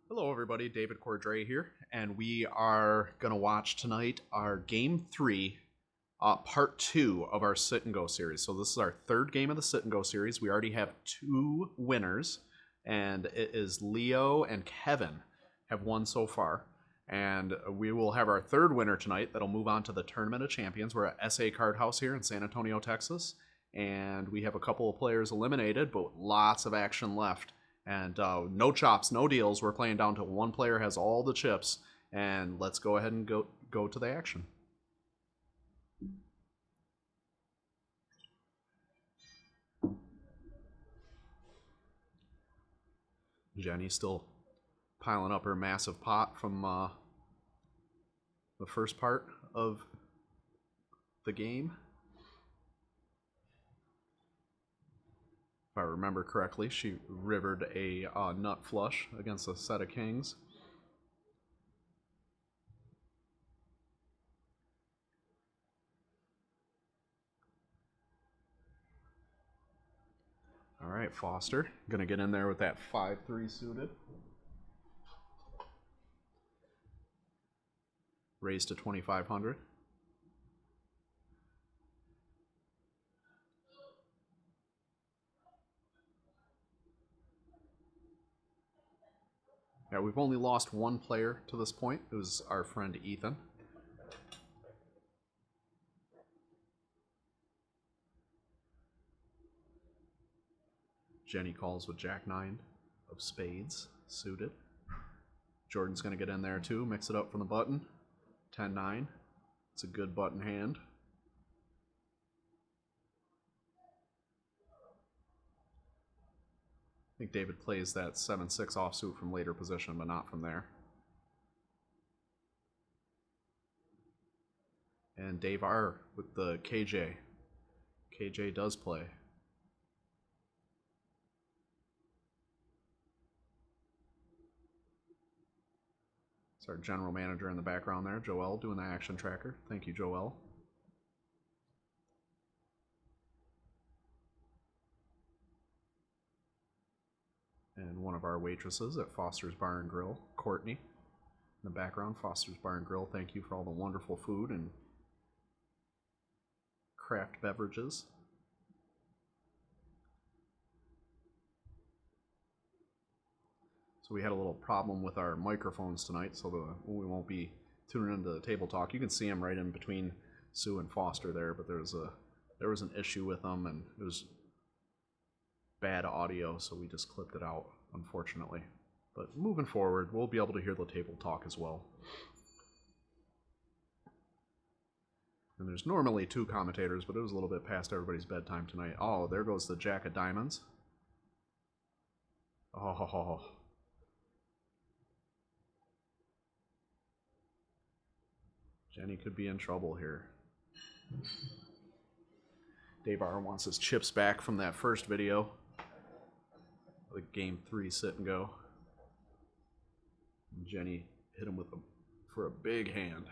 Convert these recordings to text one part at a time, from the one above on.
Hello, everybody. David Cordrey here, and we are going to watch tonight our Game 3, Part 2 of our Sit and Go series. So this is our third game of the Sit and Go series. We already have two winners, and it is Leo and Kevin have won so far. And we will have our third winner tonight that'll move on to the Tournament of Champions. We're at SA Card House here in San Antonio, Texas, and we have a couple of players eliminated, but lots of action left. And no chops, no deals. We're playing down to one player has all the chips. And let's go ahead and go to the action. Jenny's still piling up her massive pot from the first part of the game. If I remember correctly, she rivered a nut flush against a set of kings. All right, Foster, gonna get in there with that 5-3 suited. Raise to 2,500. Yeah, we've only lost one player to this point. It was our friend Ethan. Jenny calls with Jack-9 of spades, suited. Jordan's going to get in there too, mix it up from the button. 10-9. It's a good button hand. I think David plays that 7-6 offsuit from later position, but not from there. And Dave R with the KJ. KJ does play. It's our general manager in the background there, Joel, doing the action tracker. Thank you, Joel. And one of our waitresses at Foster's Bar and Grill, Courtney. In the background, Foster's Bar and Grill, thank you for all the wonderful food and craft beverages. So we had a little problem with our microphones tonight, so we won't be tuning into the table talk. You can see them right in between Sue and Foster there, but there was an issue with them, and it was bad audio, so we just clipped it out, unfortunately. But moving forward, we'll be able to hear the table talk as well. And there's normally two commentators, but it was a little bit past everybody's bedtime tonight. Oh, there goes the Jack of Diamonds. Oh. Jenny could be in trouble here. Dave R wants his chips back from that first video. The Game 3 Sit and Go. And Jenny hit him for a big hand.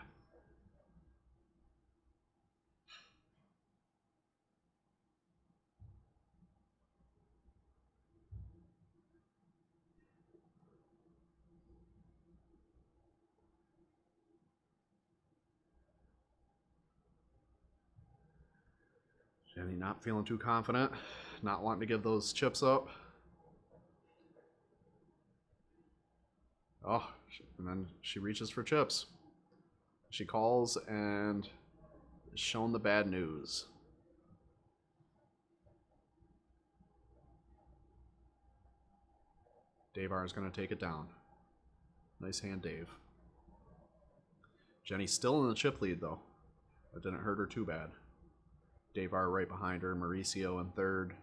Jenny not feeling too confident, not wanting to give those chips up. Oh, and then she reaches for chips. She calls and is shown the bad news. Dave R is going to take it down. Nice hand, Dave. Jenny's still in the chip lead, though. That didn't hurt her too bad. Dave R right behind her. Mauricio in third.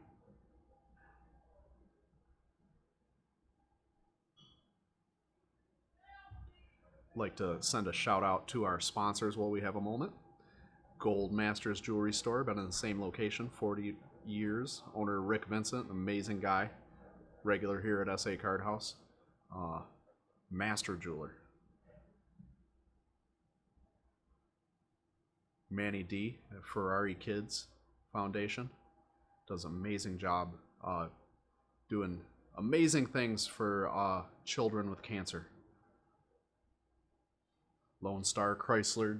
Like to send a shout out to our sponsors while we have a moment. Goldmasters Jewelry Store, been in the same location 40 years. Owner Rick Vincent, amazing guy. Regular here at SA Card House. Master jeweler. Manny D at Ferrarikids Foundation does an amazing job doing amazing things for children with cancer. Lone Star, Chrysler,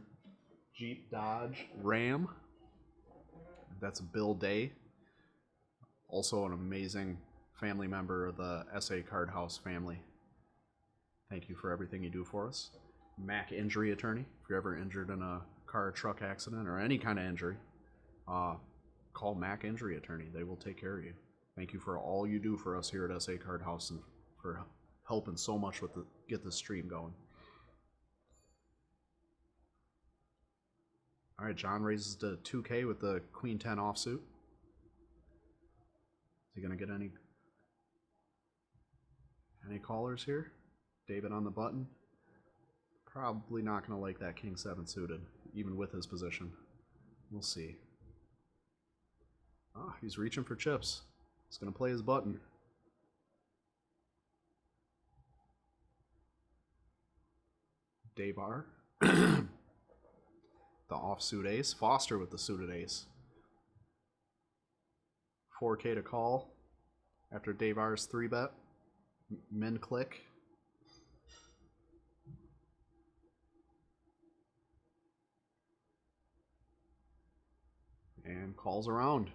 Jeep, Dodge, Ram. That's Bill Day. Also an amazing family member of the SA Card House family. Thank you for everything you do for us. Mack Injury Attorney. If you're ever injured in a car or truck accident or any kind of injury, call Mack Injury Attorney. They will take care of you. Thank you for all you do for us here at SA Card House and for helping so much with get this stream going. All right, John raises to 2K with the Queen 10 offsuit. Is he gonna get any callers here? David on the button. Probably not gonna like that King 7 suited, even with his position. We'll see. Ah, he's reaching for chips. He's gonna play his button. Dave R. The offsuit ace. Foster with the suited ace. 4K to call after Dave R's 3-bet. Min click. And calls around.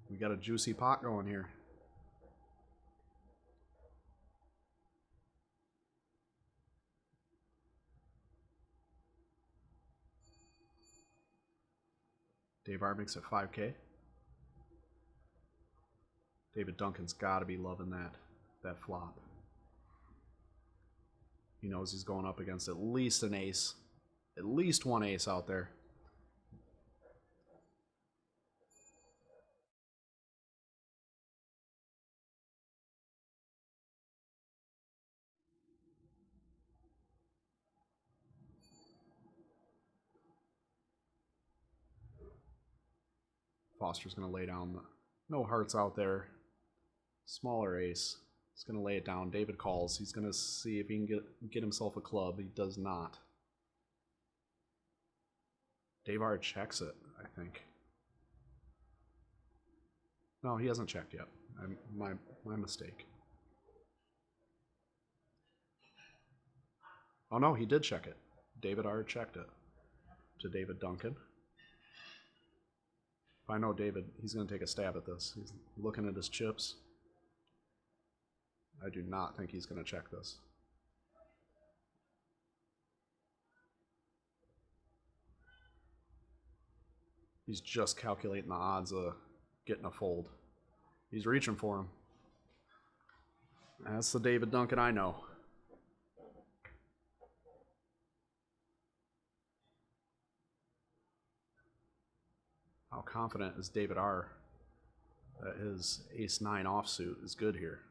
We got a juicy pot going here. Dave R makes it 5K. David Duncan's got to be loving that flop. He knows he's going up against at least an ace. At least one ace out there. Foster's going to lay down no hearts out there. Smaller ace. He's going to lay it down. David calls. He's going to see if he can get himself a club. He does not. Dave R checks it, I think. No, he hasn't checked yet. My mistake. Oh no, he did check it. David R checked it to David Duncan. If I know David, he's going to take a stab at this. He's looking at his chips. I do not think he's going to check this. He's just calculating the odds of getting a fold. He's reaching for him. That's the David Duncan I know. How confident is David R that his ace-9 offsuit is good here?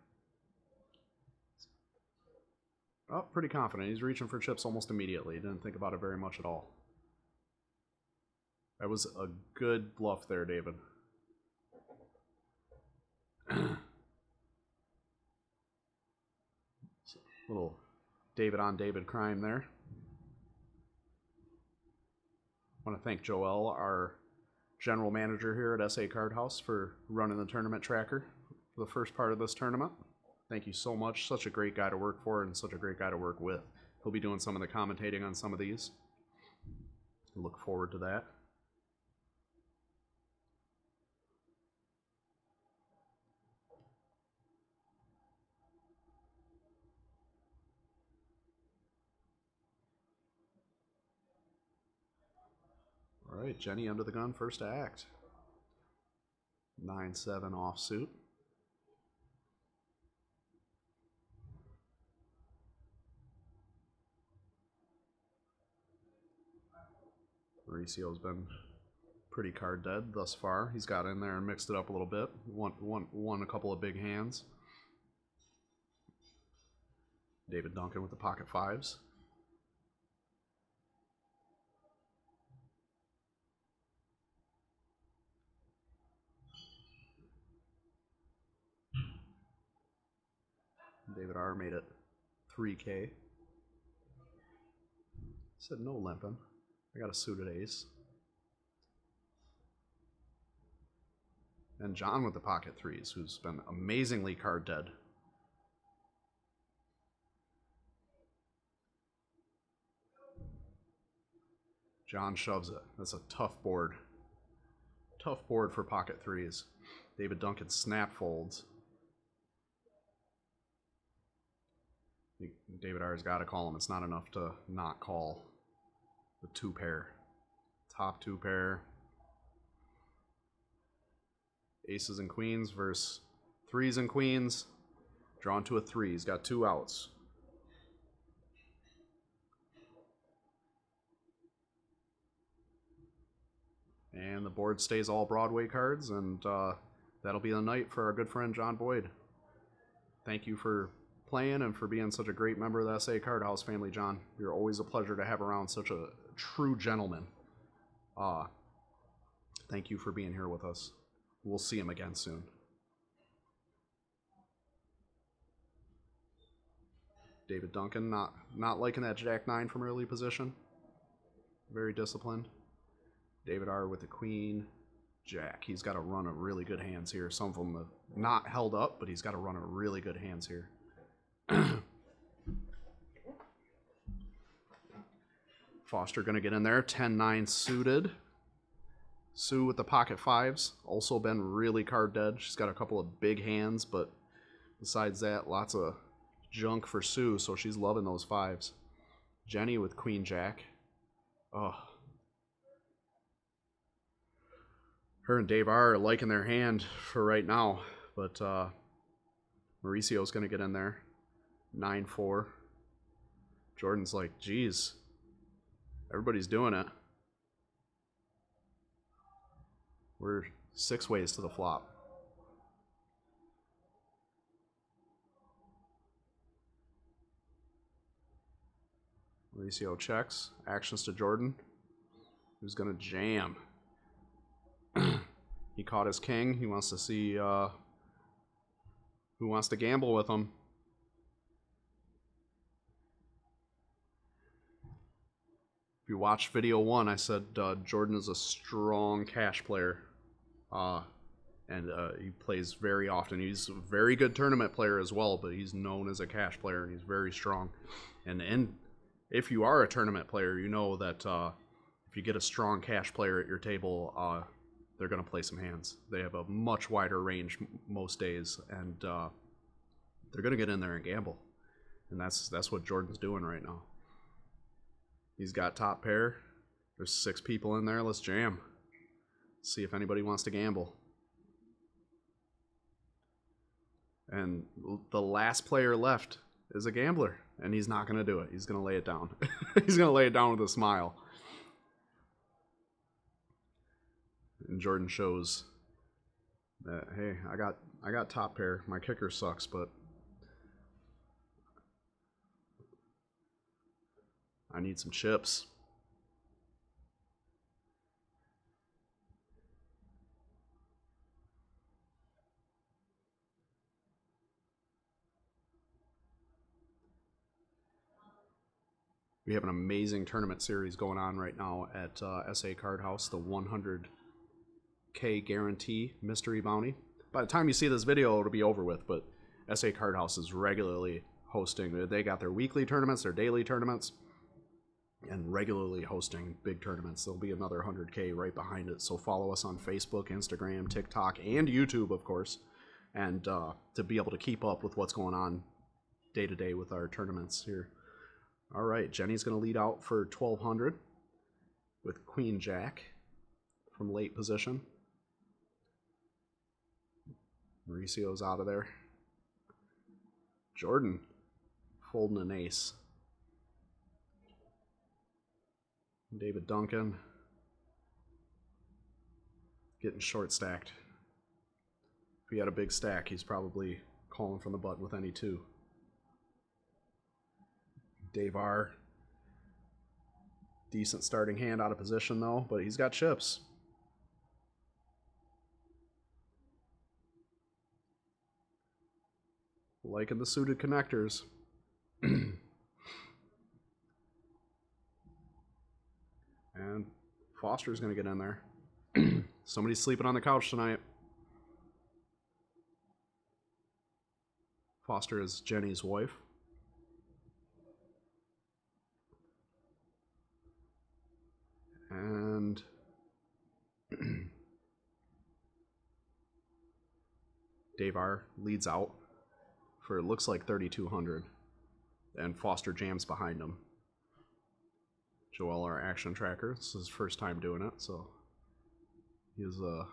Oh, pretty confident. He's reaching for chips almost immediately. He didn't think about it very much at all. That was a good bluff there, David. Little David on David crime there. I want to thank Joel, our general manager here at SA Card House, for running the tournament tracker for the first part of this tournament. Thank you so much. Such a great guy to work for and such a great guy to work with. He'll be doing some of the commentating on some of these. Look forward to that. All right, Jenny under the gun, first to act. 9-7 offsuit. Mauricio's been pretty card dead thus far. He's got in there and mixed it up a little bit. Won a couple of big hands. David Duncan with the pocket fives. David R made it 3K. Said no limping. I got a suited ace. And John with the pocket threes, who's been amazingly card dead. John shoves it. That's a tough board. Tough board for pocket threes. David Duncan snap folds. David R's got to call him. It's not enough to not call the two pair. Top two pair. Aces and queens versus threes and queens. Drawn to a three. He's got two outs. And the board stays all Broadway cards, and that'll be the night for our good friend John Boyd. Thank you for playing and for being such a great member of the SA Card House family, John. You're always a pleasure to have around, such a true gentleman. Thank you for being here with us. We'll see him again soon. David Duncan, not liking that Jack-9 from early position. Very disciplined. David R with the Queen, Jack. He's got a run of really good hands here. Some of them have not held up, but he's got a run of really good hands here. Foster going to get in there. 10-9 suited. Sue with the pocket fives. Also been really card dead. She's got a couple of big hands, but besides that, lots of junk for Sue, so she's loving those fives. Jenny with Queen Jack. Oh. Her and Dave R are liking their hand for right now, but Mauricio's going to get in there. 9-4. Jordan's like, geez, everybody's doing it. We're 6 ways to the flop. Mauricio checks. Actions to Jordan, who's going to jam. He caught his king. He wants to see who wants to gamble with him. If you watched video 1, I said Jordan is a strong cash player. And he plays very often. He's a very good tournament player as well, but he's known as a cash player, and he's very strong. And if you are a tournament player, you know that if you get a strong cash player at your table, they're going to play some hands. They have a much wider range most days, and they're going to get in there and gamble. And that's what Jordan's doing right now. He's got top pair. There's 6 people in there. Let's jam. See if anybody wants to gamble. And the last player left is a gambler, and he's not going to do it. He's going to lay it down. He's going to lay it down with a smile. And Jordan shows that, hey, I got top pair. My kicker sucks, but I need some chips. We have an amazing tournament series going on right now at SA Card House, the 100K guarantee mystery bounty. By the time you see this video, it'll be over with, but SA Card House is regularly hosting. They got their weekly tournaments, their daily tournaments, and regularly hosting big tournaments. There'll be another 100K right behind it, so follow us on Facebook, Instagram, TikTok, and YouTube, of course, and to be able to keep up with what's going on day to day with our tournaments here. All right, Jenny's going to lead out for 1,200 with Queen Jack from late position. Mauricio's out of there. Jordan folding an ace. David Duncan getting short stacked. If he had a big stack, he's probably calling from the button with any 2. Dave R. Decent starting hand, out of position though, but he's got chips. Liking the suited connectors. And Foster's going to get in there. Somebody's sleeping on the couch tonight. Foster is Jenny's wife. And Dave R leads out for it looks like 3,200. And Foster jams behind him. Joel, our action tracker, this is his first time doing it, so he's a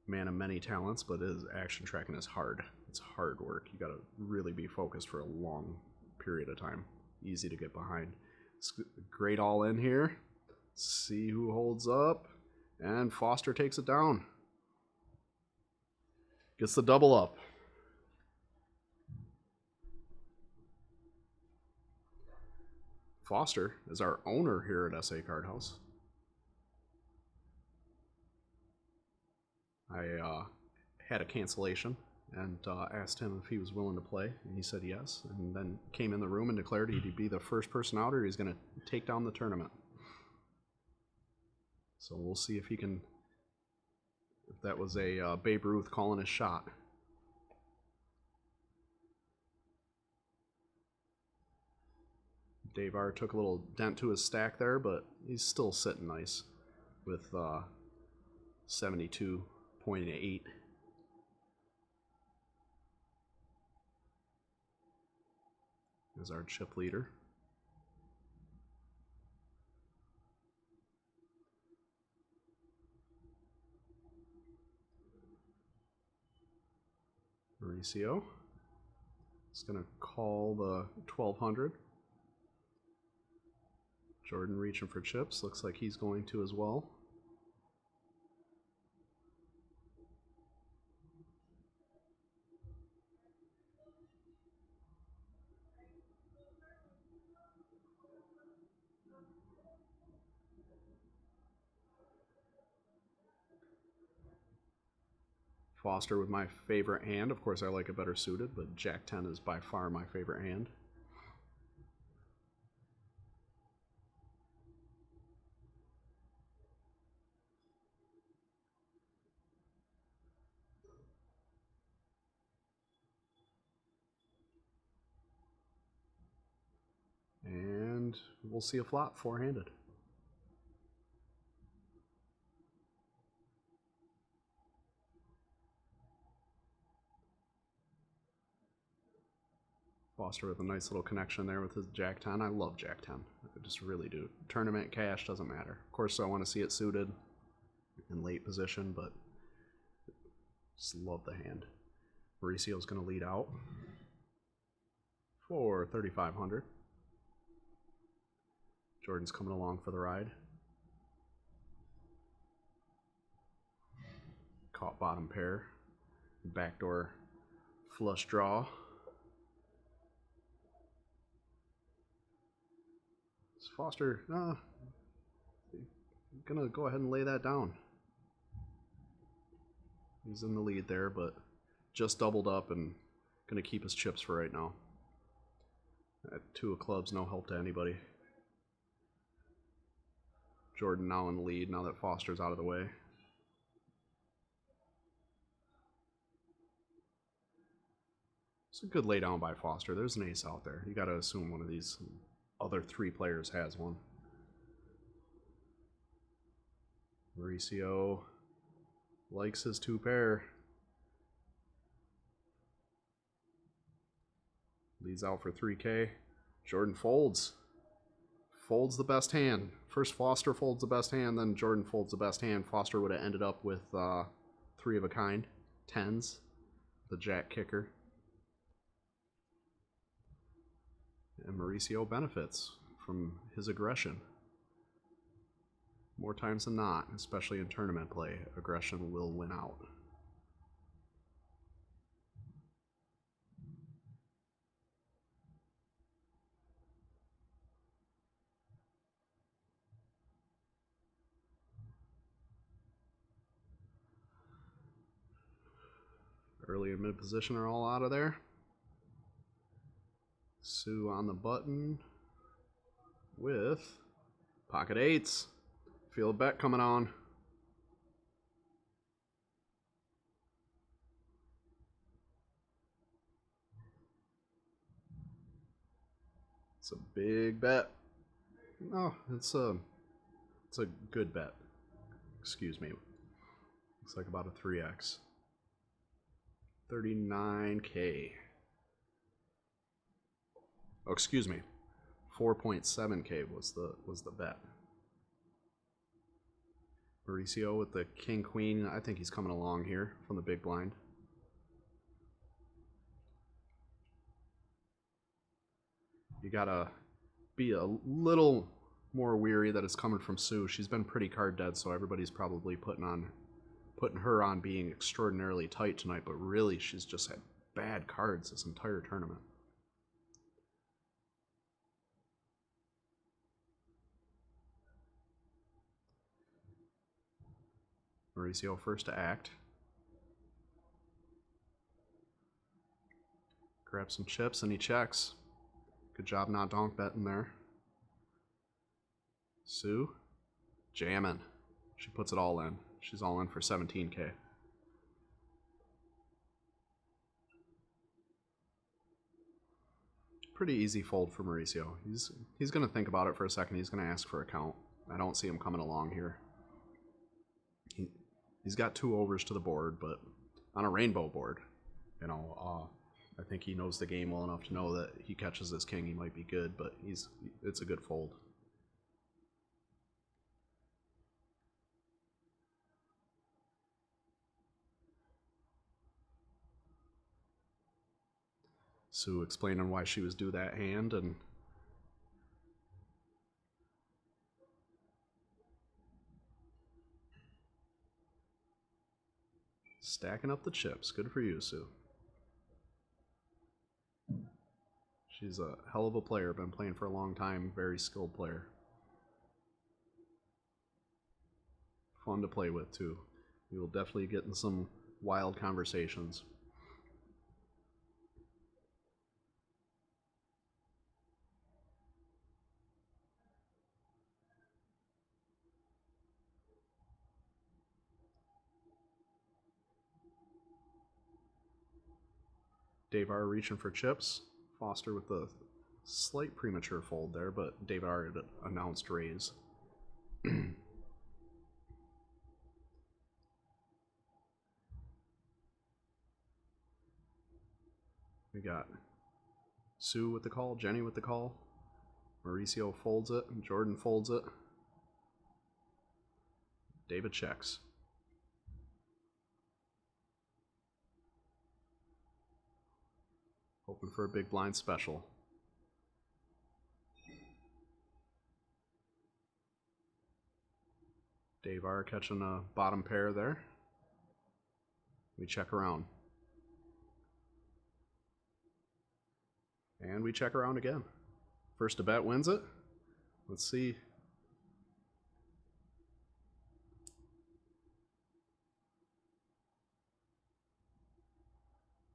man of many talents, but his action tracking is hard. It's hard work. You gotta really be focused for a long period of time. Easy to get behind. It's great all in here. See who holds up. And Foster takes it down. Gets the double up. Foster is our owner here at SA Card House. I had a cancellation and asked him if he was willing to play, and he said yes, and then came in the room and declared he'd be the first person out or he's going to take down the tournament. So we'll see if he can, if that was a Babe Ruth calling his shot. Dave R took a little dent to his stack there, but he's still sitting nice with 72.8. Is our chip leader. Mauricio is going to call the 1,200. Jordan reaching for chips. Looks like he's going to as well. Foster with my favorite hand. Of course, I like it better suited, but Jack 10 is by far my favorite hand. And we'll see a flop four-handed. Foster with a nice little connection there with his Jack 10. I love Jack 10. I just really do. Tournament cash doesn't matter. Of course, I want to see it suited in late position, but just love the hand. Mauricio's going to lead out for 3,500. Jordan's coming along for the ride. Caught bottom pair. Backdoor flush draw. Foster, gonna go ahead and lay that down. He's in the lead there, but just doubled up and gonna keep his chips for right now. At 2 of clubs, no help to anybody. Jordan now in the lead now that Foster's out of the way. It's a good lay down by Foster. There's an ace out there. You gotta assume one of these other 3 players has one. Mauricio likes his 2 pair. Leads out for 3K. Jordan folds. Folds the best hand. First Foster folds the best hand, then Jordan folds the best hand. Foster would have ended up with 3 of a kind. 10s. The jack kicker. And Mauricio benefits from his aggression. More times than not, especially in tournament play, aggression will win out. Early and mid position are all out of there. Sue on the button with pocket 8s. Feel a bet coming on. It's a big bet. No, it's a good bet. Excuse me. Looks like about a 3x. 39K. Oh, excuse me. 4.7K was the bet. Mauricio with the king queen. I think he's coming along here from the big blind. You gotta be a little more weary that it's coming from Sue. She's been pretty card dead, so everybody's probably putting her on being extraordinarily tight tonight, but really she's just had bad cards this entire tournament. Mauricio first to act. Grabs some chips and he checks. Good job not donk betting there. Sue, jamming. She puts it all in. She's all in for 17K. Pretty easy fold for Mauricio. He's going to think about it for a second. He's going to ask for a count. I don't see him coming along here. He's got 2 overs to the board, but on a rainbow board, you know, I think he knows the game well enough to know that he catches this king, he might be good, but it's a good fold. Sue explaining why she was due that hand, and stacking up the chips. Good for you, Sue. She's a hell of a player, been playing for a long time, very skilled player. Fun to play with, too. We will definitely get in some wild conversations. Davar reaching for chips. Foster with the slight premature fold there, but Davar had announced raise. We got Sue with the call, Jenny with the call. Mauricio folds it, Jordan folds it. David checks. Hoping for a big blind special. Davar catching a bottom pair there. We check around. And we check around again. First to bet wins it. Let's see.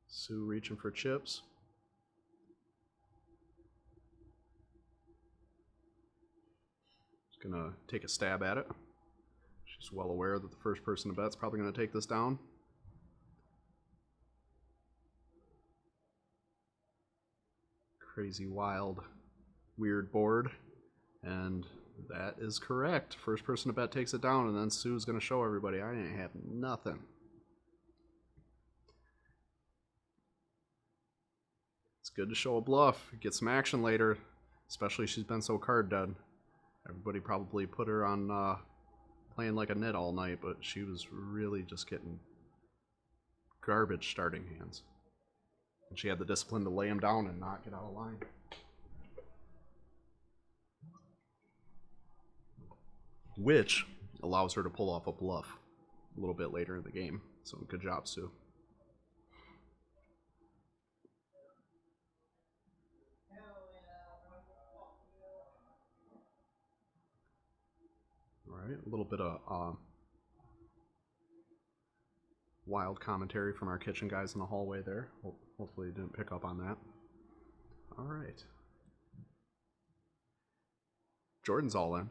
Sue reaching for chips. Just gonna take a stab at it. She's well aware that the first person to bet's probably gonna take this down. Crazy, wild, weird board. And that is correct. First person to bet takes it down, and then Sue's gonna show everybody I ain't have nothing. It's good to show a bluff, get some action later, especially she's been so card dead. Everybody probably put her on playing like a nit all night, but she was really just getting garbage starting hands. And she had the discipline to lay him down and not get out of line. Which allows her to pull off a bluff a little bit later in the game. So good job, Sue. All right, a little bit of wild commentary from our kitchen guys in the hallway there. Hopefully you didn't pick up on that. All right. Jordan's all in.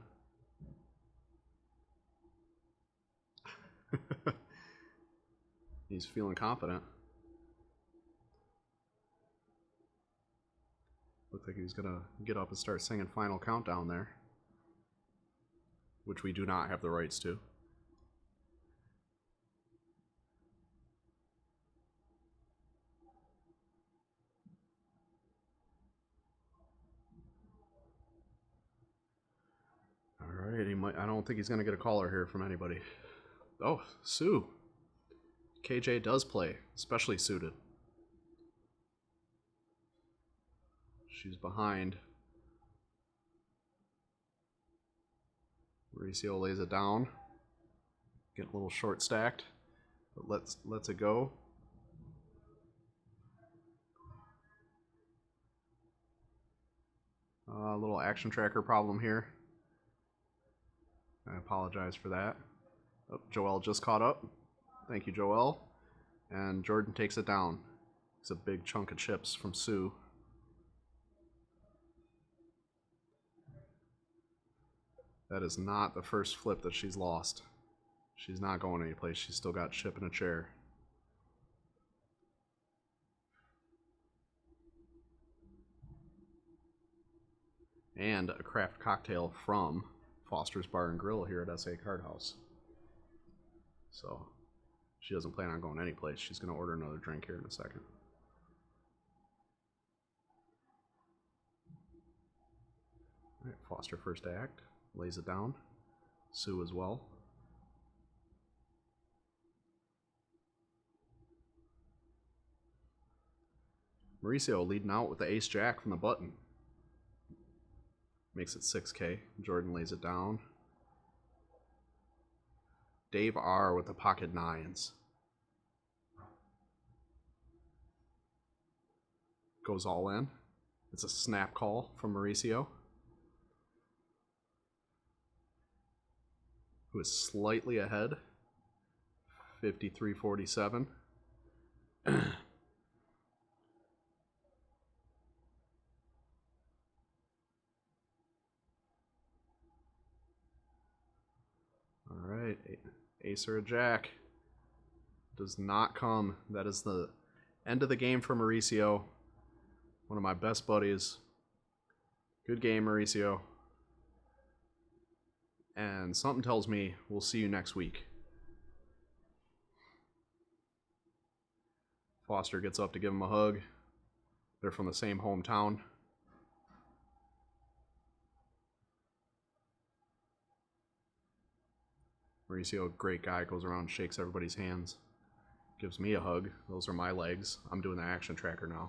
He's feeling confident. think he was going to get up and start singing Final Countdown there, which we do not have the rights to. All right, I don't think he's going to get a caller here from anybody. Oh, Sue. KJ does play, especially suited. She's behind. Mauricio lays it down. Getting a little short stacked, but lets it go. A little action tracker problem here. I apologize for that. Oh, Joel just caught up. Thank you, Joel. And Jordan takes it down. It's a big chunk of chips from Sue. That is not the first flip that she's lost. She's not going anyplace. She's still got chip in a chair. And a craft cocktail from Foster's Bar and Grill here at SA Card House. So she doesn't plan on going anyplace. She's going to order another drink here in a second. All right, Foster first act, lays it down. Sue as well. Mauricio leading out with the ace jack from the button. Makes it 6K. Jordan lays it down. Dave R with the pocket nines. Goes all in. It's a snap call from Mauricio, who is slightly ahead. 53-47. Alright, ace or a jack. Does not come. That is the end of the game for Mauricio. One of my best buddies. Good game, Mauricio. And something tells me we'll see you next week. Foster gets up to give him a hug. They're from the same hometown. Mauricio, great guy, goes around, shakes everybody's hands, gives me a hug. Those are my legs. I'm doing the action tracker now.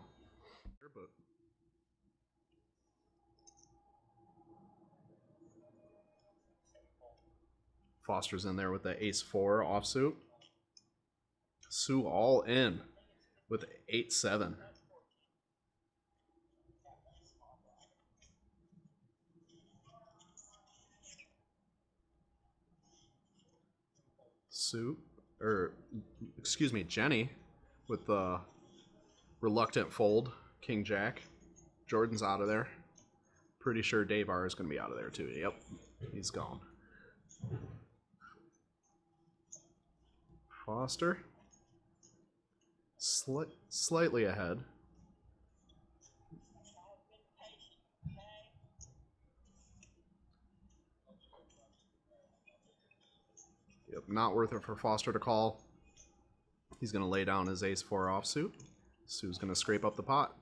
Foster's in there with the ace-4 offsuit. Sue all in with 8-7. Jenny with the reluctant fold, King Jack. Jordan's out of there. Pretty sure Dave R is going to be out of there too. Yep, he's gone. Foster, slightly ahead. Yep, not worth it for Foster to call. He's going to lay down his ace-4 offsuit. Sue's going to scrape up the pot.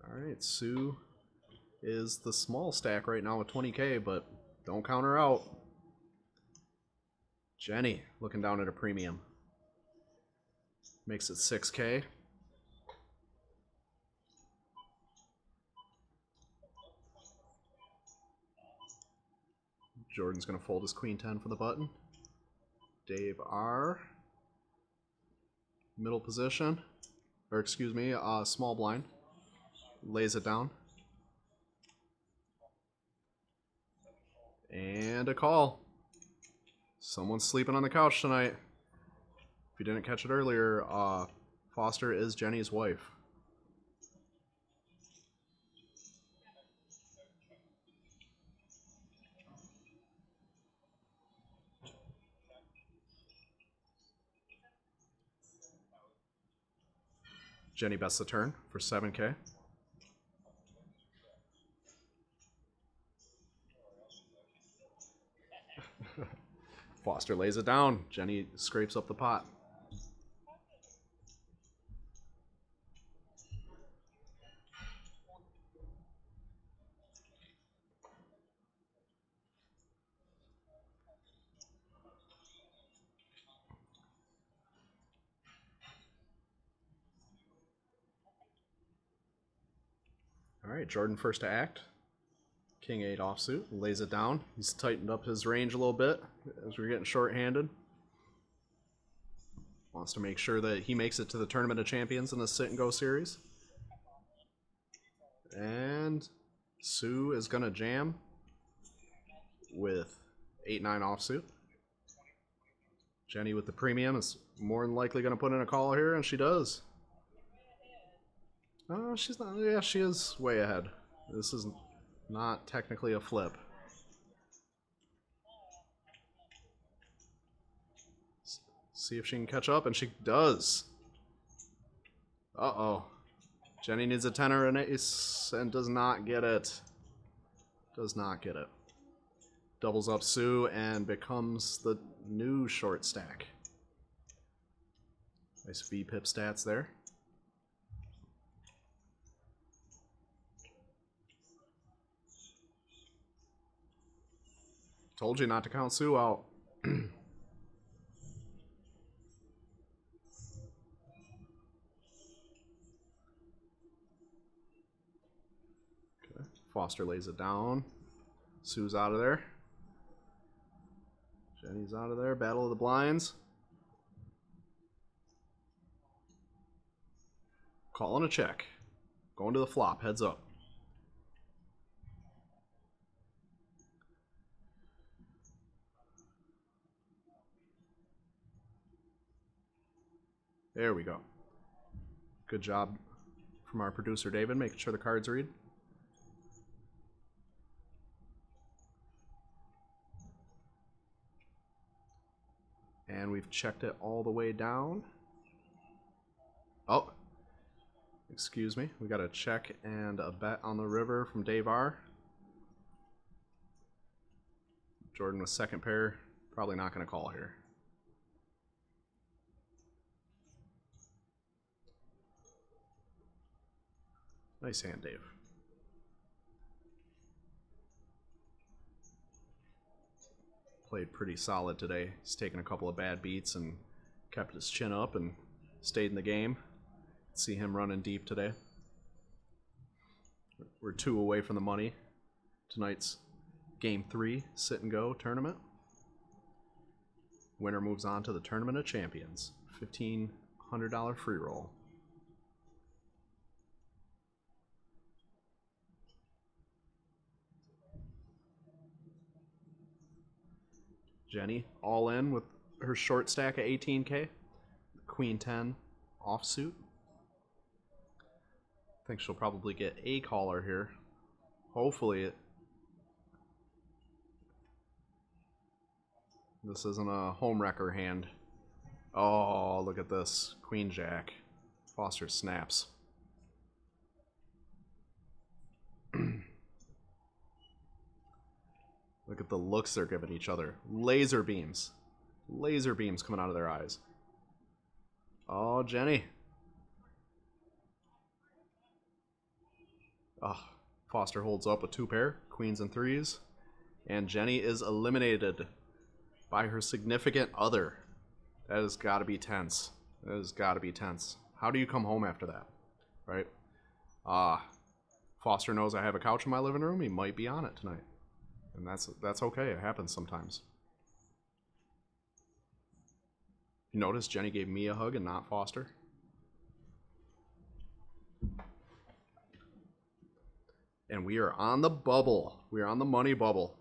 All right, Sue is the small stack right now with 20K, but don't count her out. Jenny looking down at a premium. Makes it 6K. Jordan's going to fold his queen 10 for the button. Dave R. Middle position. Or excuse me, small blind. Lays it down. And a call. Someone's sleeping on the couch tonight. If you didn't catch it earlier, Foster is Jenny's wife. Jenny bets the turn for 7K. Foster lays it down. Jenny scrapes up the pot. All right, Jordan first to act. King 8 offsuit, lays it down. He's tightened up his range a little bit as we're getting short-handed. Wants to make sure that he makes it to the Tournament of Champions in the Sit and Go series. And Sue is going to jam with 8-9 offsuit. Jenny with the premium is more than likely going to put in a call here, and she does. Oh, she's not. Yeah, she is way ahead. This is not technically a flip. See if she can catch up, and she does. Uh-oh. Jenny needs a 10 or an ace and does not get it. Does not get it. Doubles up Sue and becomes the new short stack. Nice V-pip stats there. Told you not to count Sue out. Okay. Foster lays it down. Sue's out of there. Jenny's out of there. Battle of the blinds. Calling a check. Going to the flop. Heads up. There we go. Good job from our producer David, making sure the cards read. And we've checked it all the way down. Oh, excuse me. We got a check and a bet on the river from Dave R. Jordan with second pair. Probably not going to call here. Nice hand, Dave. Played pretty solid today. He's taken a couple of bad beats and kept his chin up and stayed in the game. See him running deep today. We're 2 away from the money. Tonight's Game 3 Sit and Go tournament. Winner moves on to the Tournament of Champions. $1,500 free roll. Jenny all in with her short stack of 18K. Queen 10 offsuit. I think she'll probably get a caller here. Hopefully this isn't a home wrecker hand. Oh, look at this. Queen Jack. Foster snaps. Look at the looks they're giving each other. Laser beams. Laser beams coming out of their eyes. Oh, Jenny. Oh, Foster holds up a 2 pair, queens and threes. And Jenny is eliminated by her significant other. That has got to be tense. That has got to be tense. How do you come home after that? Right? Foster knows I have a couch in my living room. He might be on it tonight. And that's okay. It happens sometimes. You notice Jenny gave me a hug and not Foster? And we are on the bubble. We are on the money bubble.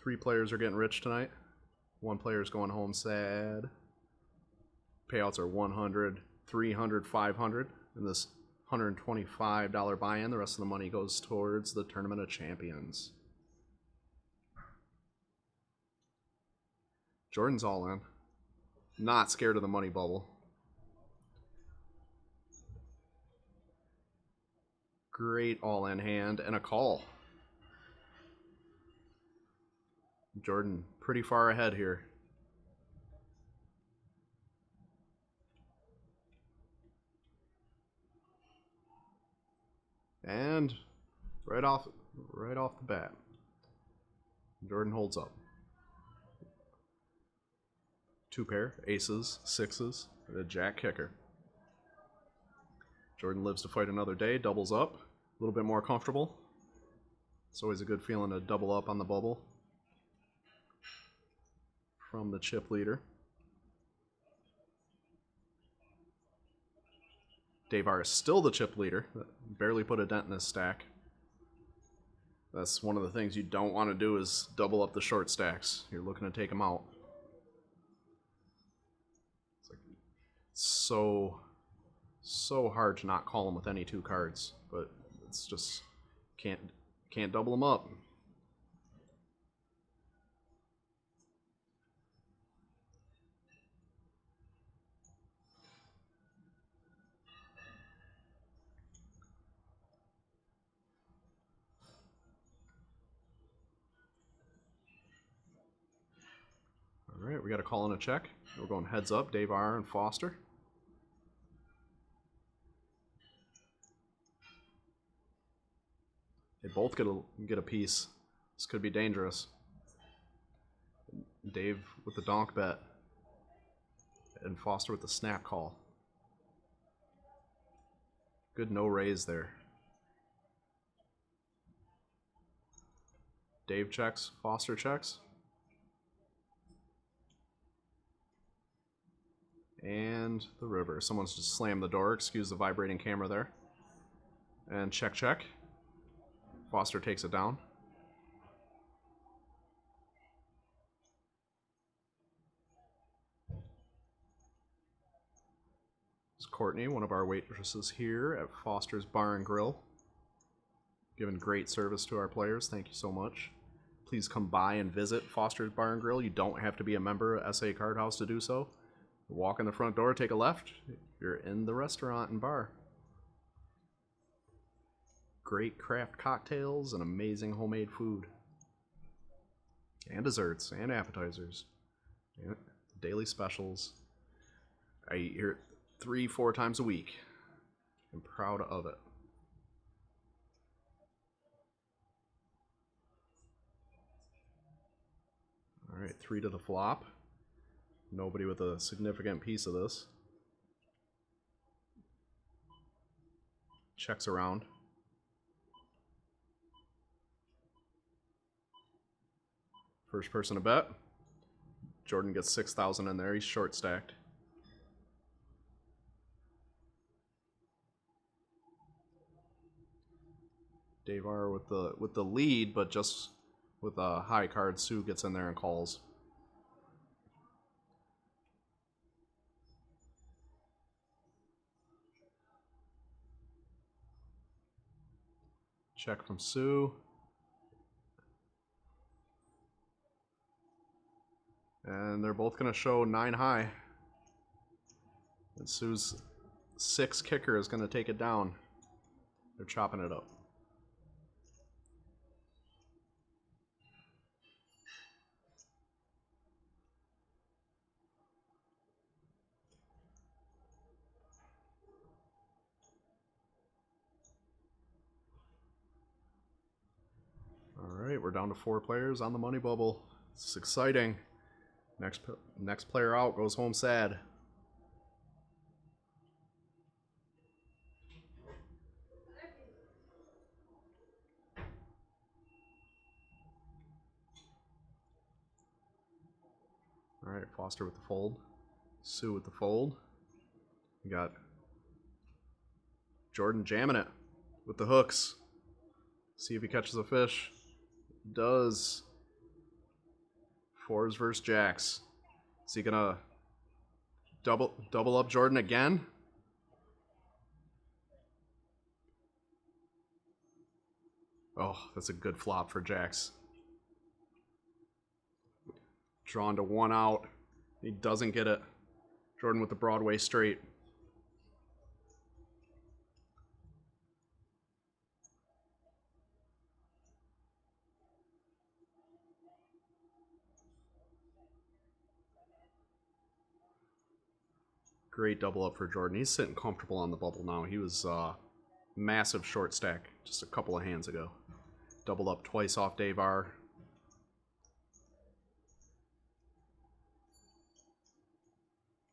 3 players are getting rich tonight. 1 player is going home sad. Payouts are 100, 300, 500. And this $125 buy-in, the rest of the money goes towards the Tournament of Champions. Jordan's all in. Not scared of the money bubble. Great all-in hand and a call. Jordan pretty far ahead here. And right off the bat, Jordan holds up. 2 pair, aces, sixes, and a jack kicker. Jordan lives to fight another day, doubles up, a little bit more comfortable. It's always a good feeling to double up on the bubble from the chip leader. Dave R is still the chip leader, barely put a dent in his stack. That's one of the things you don't want to do is double up the short stacks. You're looking to take them out. It's like so hard to not call them with any 2 cards, but it's just can't double them up. All right, we got a call and a check. We're going heads up, Dave R and Foster. They both get a piece. This could be dangerous. Dave with the donk bet and Foster with the snap call. Good no raise there. Dave checks, Foster checks. And the river. Someone's just slammed the door. Excuse the vibrating camera there. And check, check. Foster takes it down. It's Courtney, one of our waitresses here at Foster's Bar and Grill. Giving great service to our players. Thank you so much. Please come by and visit Foster's Bar and Grill. You don't have to be a member of SA Card House to do so. Walk in the front door, take a left. You're in the restaurant and bar. Great craft cocktails and amazing homemade food. And desserts and appetizers. And daily specials. I eat here 3-4 times a week. I'm proud of it. All right, 3 to the flop. Nobody with a significant piece of this. Checks around. First person to bet. Jordan gets 6,000 in there. He's short stacked. Dave R with the lead, but just with a high card. Sue gets in there and calls. Check from Sue. And they're both going to show 9 high. And Sue's 6 kicker is going to take it down. They're chopping it up. All right, we're down to 4 players on the money bubble. It's exciting. Next player out goes home sad. All right, Foster with the fold. Sue with the fold. We got Jordan jamming it with the hooks. See if he catches a fish. Does. 4s versus jacks. Is he gonna double up Jordan again? Oh, that's a good flop for jacks. Drawn to 1 out. He doesn't get it. Jordan with the Broadway straight. Great double up for Jordan. He's sitting comfortable on the bubble now. He was massive short stack just a couple of hands ago. Doubled up twice off Dave R.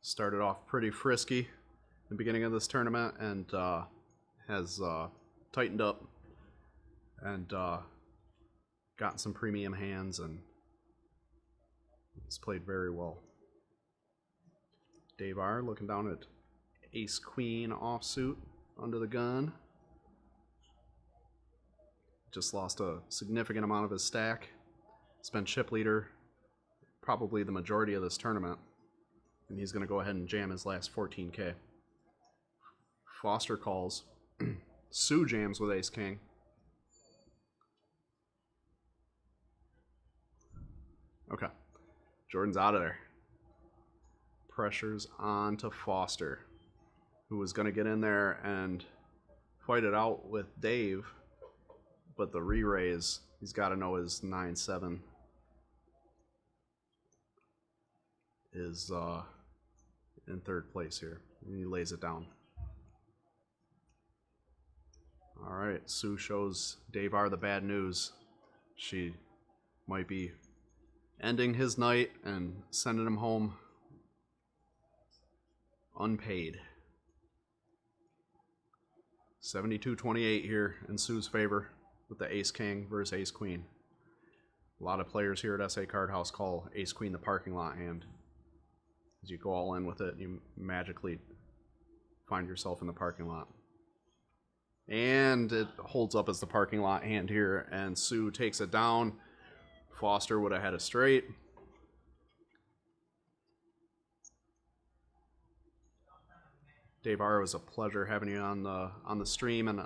Started off pretty frisky in the beginning of this tournament and has tightened up and gotten some premium hands and has played very well. Dave R. looking down at Ace Queen offsuit under the gun. Just lost a significant amount of his stack. He's been chip leader probably the majority of this tournament. And he's going to go ahead and jam his last 14K. Foster calls. Sue jams with Ace King. Okay. Jordan's out of there. Pressure's on to Foster, who was going to get in there and fight it out with Dave, but the re-raise, he's got to know his 9-7 is in third place here. And he lays it down. All right, Sue shows Dave R the bad news. She might be ending his night and sending him home unpaid. 72-28 here in Sue's favor with the Ace King versus Ace Queen. A lot of players here at SA Card House call Ace Queen the parking lot hand. As you go all in with it, you magically find yourself in the parking lot. And it holds up as the parking lot hand here, and Sue takes it down. Foster would have had a straight. Dave R, it was a pleasure having you on the stream and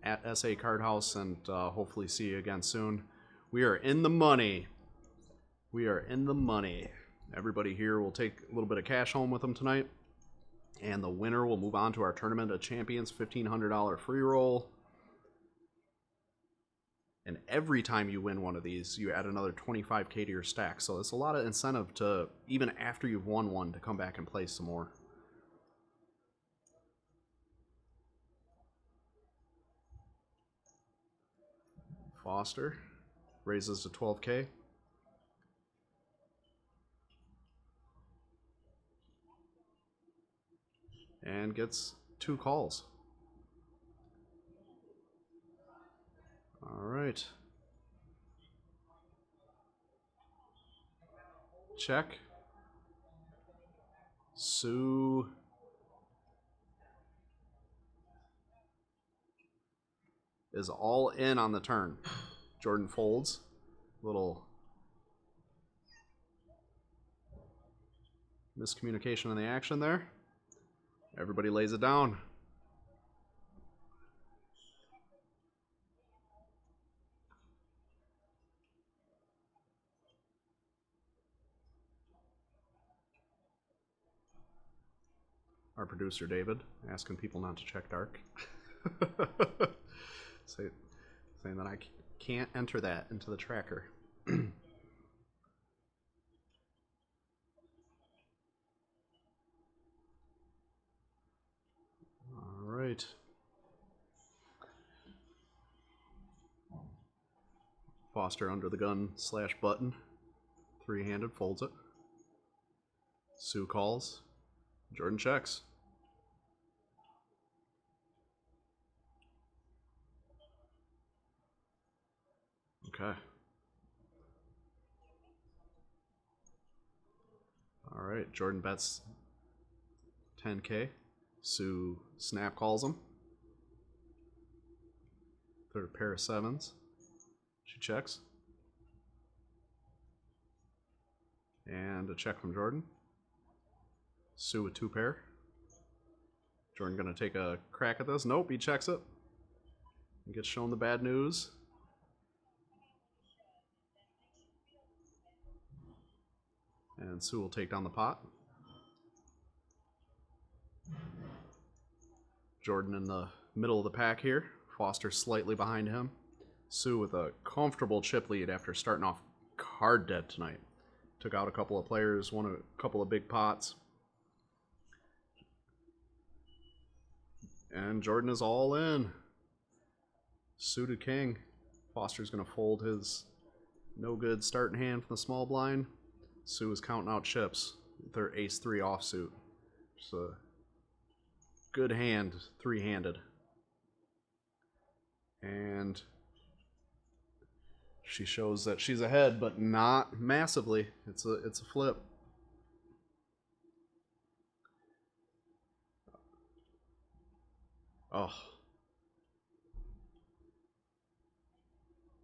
at SA Card House, and hopefully see you again soon. We are in the money. We are in the money. Everybody here will take a little bit of cash home with them tonight, and the winner will move on to our Tournament of Champions $1,500 free roll. And every time you win one of these, you add another 25K to your stack. So it's a lot of incentive to, even after you've won one, to come back and play some more. Foster raises to 12K. And gets 2 calls. All right. Check. Sue. Is all in on the turn. Jordan folds. Little miscommunication in the action there. Everybody lays it down. Our producer David asking people not to check dark. Saying that I can't enter that into the tracker. All right. Foster under the gun / button. 3-handed, folds it. Sue calls. Jordan checks. Okay. All right, Jordan bets 10K. Sue snap calls him. Third pair of 7s. She checks. And a check from Jordan. Sue with 2 pair. Jordan gonna take a crack at this. Nope, he checks it. He gets shown the bad news. And Sue will take down the pot. Jordan in the middle of the pack here. Foster slightly behind him. Sue with a comfortable chip lead after starting off card dead tonight. Took out a couple of players, won a couple of big pots. And Jordan is all in. Suited king. Foster's going to fold his no good starting hand from the small blind. Sue is counting out chips with their ace-3 offsuit. Just a good hand, three-handed. And she shows that she's ahead, but not massively. It's a flip. Oh.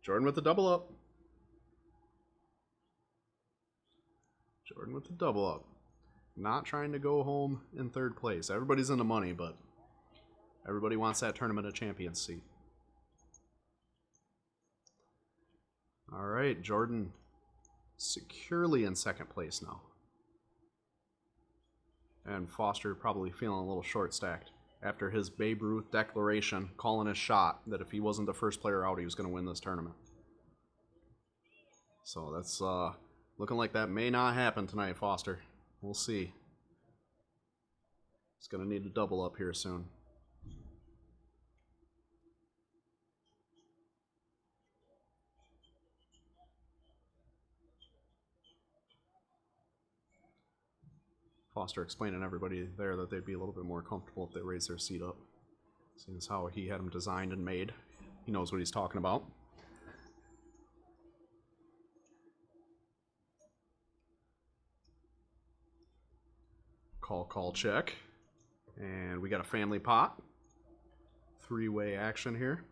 Jordan with the double up. Jordan with the double up. Not trying to go home in third place. Everybody's in the money, but everybody wants that Tournament of Champions seat. All right, Jordan securely in second place now. And Foster probably feeling a little short-stacked after his Babe Ruth declaration, calling his shot that if he wasn't the first player out, he was going to win this tournament. So that's looking like that may not happen tonight, Foster. We'll see. He's going to need to double up here soon. Foster explaining to everybody there that they'd be a little bit more comfortable if they raised their seat up. Seeing as how he had them designed and made. He knows what he's talking about. Call, check. And we got a family pot. Three-way action here.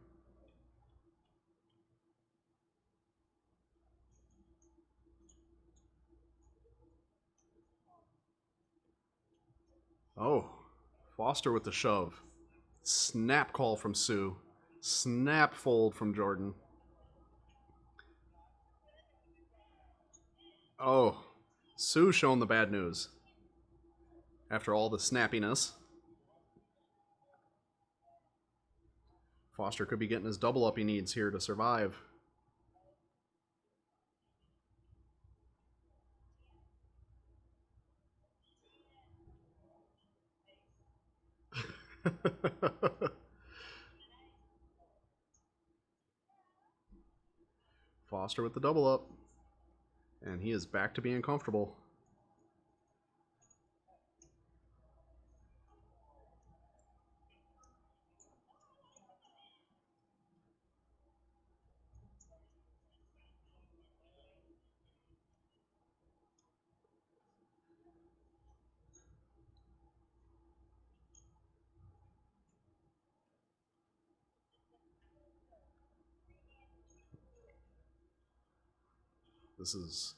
Oh, Foster with the shove. Snap call from Sue. Snap fold from Jordan. Oh, Sue showing the bad news. After all the snappiness. Foster could be getting his double up he needs here to survive. Foster with the double up. And he is back to being comfortable. This has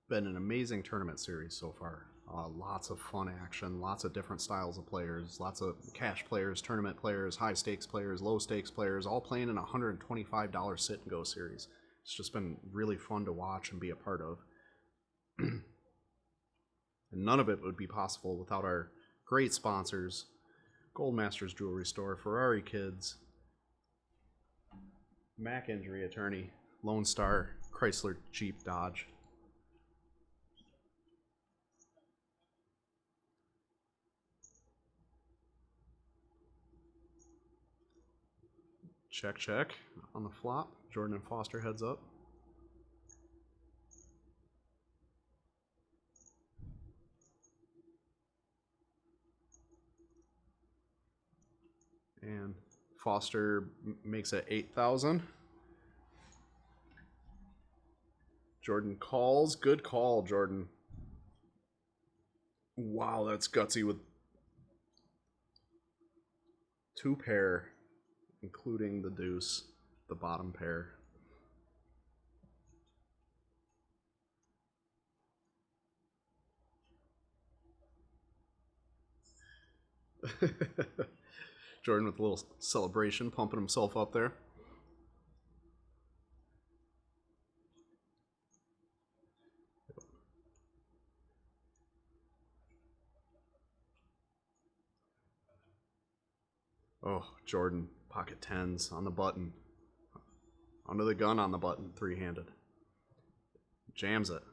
been an amazing tournament series so far. Lots of fun action, lots of different styles of players, lots of cash players, tournament players, high stakes players, low stakes players, all playing in a $125 sit and go series. It's just been really fun to watch and be a part of. And none of it would be possible without our great sponsors, Goldmasters Jewelry Store, Ferrarikids, Mack Injury Attorney, Lone Star, Chrysler, Jeep, Dodge. Check, check on the flop. Jordan and Foster heads up. And Foster makes it 8,000. Jordan calls. Good call, Jordan. Wow, that's gutsy with two pair, including the deuce, the bottom pair. Jordan with a little celebration, pumping himself up there. Oh, Jordan, pocket tens on the button. Under the gun on the button, three-handed. Jams it.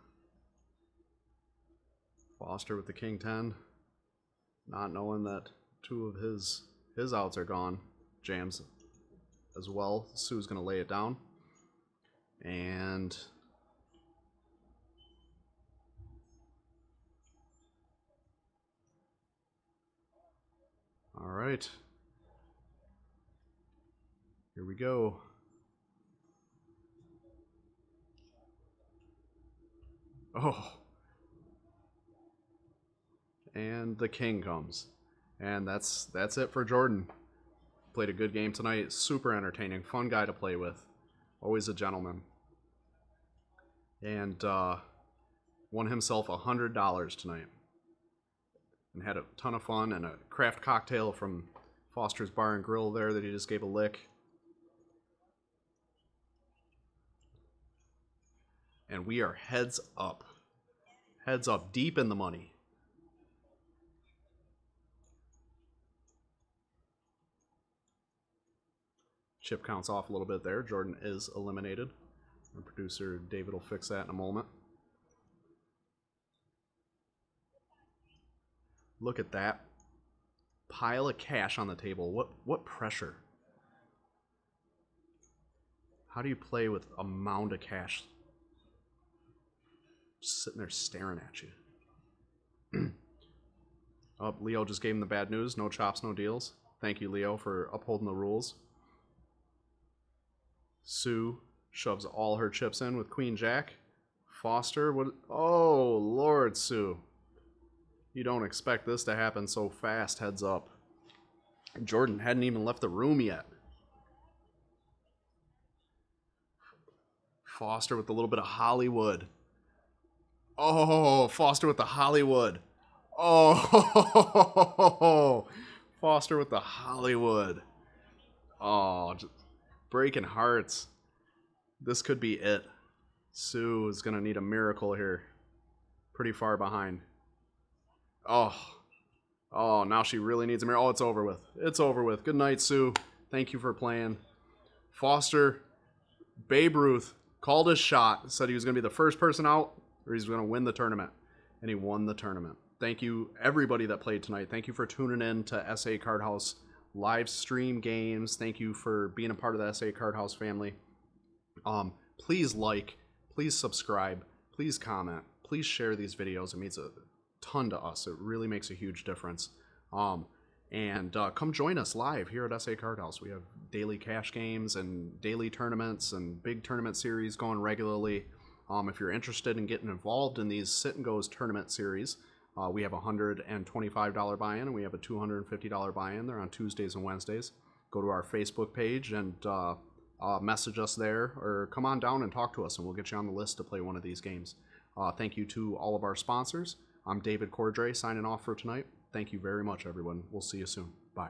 Foster with the king 10, not knowing that two of his His outs are gone. Jams as well. Sue's going to lay it down. And all right. Here we go. Oh. And the king comes. And that's it for Jordan. Played a good game tonight. Super entertaining. Fun guy to play with. Always a gentleman. And won himself $100 tonight. And had a ton of fun, and a craft cocktail from Foster's Bar and Grill there that he just gave a lick. And we are heads up. Heads up, deep in the money. Chip counts off a little bit there. Jordan is eliminated. Our producer David will fix that in a moment. Look at that pile of cash on the table. What pressure? How do you play with a mound of cash just sitting there staring at you? Oh, Leo just gave him the bad news. No chops, no deals. Thank you, Leo, for upholding the rules. Sue shoves all her chips in with Queen Jack. Foster, what? Oh, Lord, Sue. You don't expect this to happen so fast, heads up. Jordan hadn't even left the room yet. Foster with a little bit of Hollywood. Oh, Foster with the Hollywood. Oh, Foster with the Hollywood. Oh, just breaking hearts. This could be it. Sue is going to need a miracle here. Pretty far behind. Oh, now she really needs a miracle. Oh, it's over with. It's over with. Good night, Sue. Thank you for playing. Foster, Babe Ruth, called his shot. Said he was going to be the first person out, or he's going to win the tournament. And he won the tournament. Thank you, everybody that played tonight. Thank you for tuning in to SA Card House live stream games. Thank you for being a part of the SA Card House family. Please like, please subscribe, please comment, please share these videos. It means a ton to us. It really makes a huge difference. And come join us live here at SA Card House. We have daily cash games and daily tournaments and big tournament series going regularly. If you're interested in getting involved in these Sit and Go's tournament series, we have a $125 buy-in and we have a $250 buy-in. They're on Tuesdays and Wednesdays. Go to our Facebook page and message us there, or come on down and talk to us and we'll get you on the list to play one of these games. Thank you to all of our sponsors. I'm David Cordrey signing off for tonight. Thank you very much, everyone. We'll see you soon. Bye.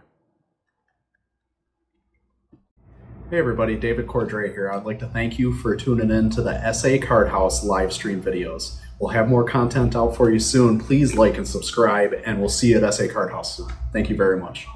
Hey everybody, David Cordrey here. I'd like to thank you for tuning in to the SA Card House live stream videos. We'll have more content out for you soon. Please like and subscribe, and we'll see you at SA Card House soon. Thank you very much.